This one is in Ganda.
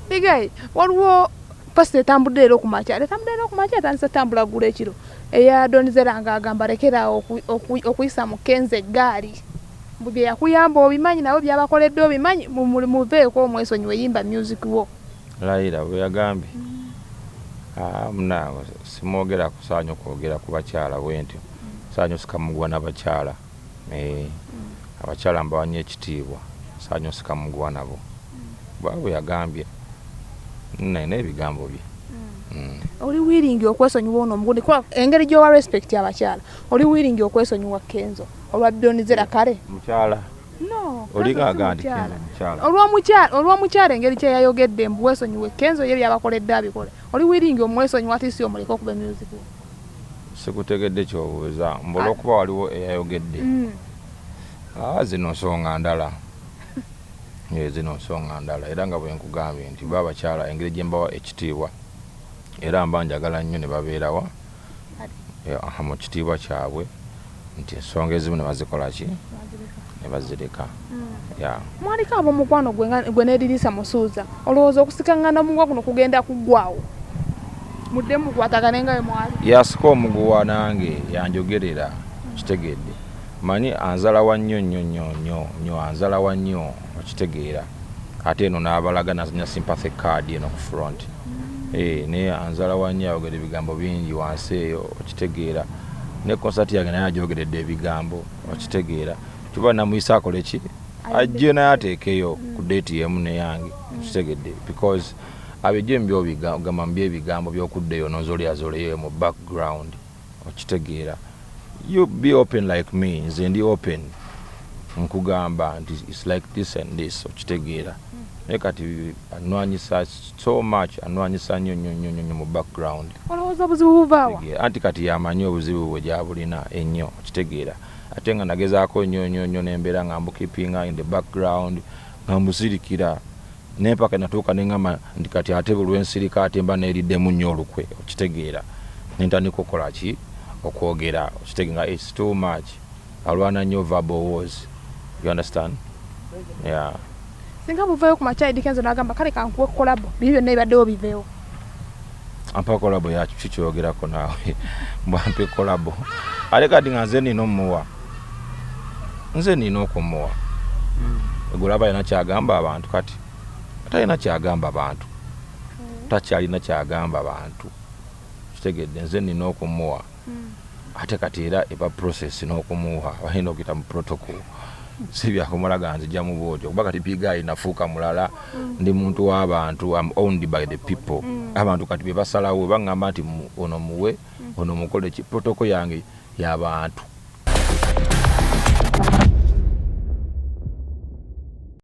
Bigai waliwo pastor etambudde leero ku makya atandise tambula gula ekiro eya Donizera nga agamba lekera okuyisa mu Kenze eggaali bye yakuyamba obimanyi nabo byabakoledde obimanyi muveeko omwesonyiwe yimba music wo Laira bwe yagambye munange simwogera kusaanya okwogera ku bakyala bwentyo saanyaosikamugwa n'abakyala abakyala mbawanya ekitiibwa saanyaosikamugwa nabo bwe yagambye nene ebigambo bye oli wiringi okwesonyiwa ono omugundi engeri gyowa respect abakyala oli wiringi okwesonyiwa Kenzo olwa Donizera kale mukyala no olinga nti mukyala olw'omukyala engeri kye yayogedde mbu weesonyiwe Kenzo ye byabakoledde abikole oli wiringi omwesonyiwa ati si omuleka okuba music sikutegedde kyobuuza mbola okuba waliwo eyayogedde zino nsonga ndala zino nsonga ndala era nga bwe nkugambye nti babakyala engeri gye mbawa ekitiibwa era mba njagala nnyo ne babeerawa mu kitiibwa kyabwe nti ensonga ezimu ne bazikola ki ne bazireka mwaliko ab'omukwano gwe nedirisa musuuza olowooza okusikaŋŋana omugwa guno kugenda kuggwawo mudde mukwatagane nga bwe mwali yasika omuguwa nange yanjogerera kitegedde manyi anzalawa nnyo anzalawa nnyo okitegeera ate eno n'abalaga nazanya sympathy card eno ku front naye anzalawa nnyo ayogera ebigambo bingi wansi eyo okitegeera ne concert yange naye ajogeredde ebigambo okitegeera kiba namuyisa akole ki ajje naye ateekeyo ku date yemu neyange okitegedde because abijjem by'obigamba ebigambo by'okuddeyo nozolyazoleyo mu background okitegeera you be open like me nze ndi open nkugamba nti it's like this and this okitegeera naye kati anwanyisa so much anwanyisa nnyo mu background olowooza obuzibu buvaawa anti kati yamanyi obuzibu bwe gyabulina ennyo okitegeera ate nga nagezaako nnyo nembeera nga mbukipinga in the background nga mbusirikira nempaka natuuka neŋŋamba nti kati ate bulwensirika ate mba neeriddemu nnyo olukwe okitegeera nentandika okukola ki okwogera okitegeera it's too much alwana nnyo verbal wars you understand singa buveeyo ku makya Kenzo n'agamba kale kankuwe kolabo bibyo byonna bibaddewo biveewo ampa kolabo yakyo kikyogerako naawe mbwampe kolabo ale kati nga nze nina okumuwa egulaba alina kyagamba abantu kati talina kyagamba abantu takyalina kyagamba abantu kitegedde nze nina okumuwa ate kati era eba process n'okumuwa balina okuyita mu protocol si byakumulaga nzija mu bwotyo kuba kati Bigai nafuuka mulala ndi muntu w'abantu I'm owned by the people abantu kati bye basalawo baŋŋamba nti ono muwe ono mukole ki protocol yange y'abantu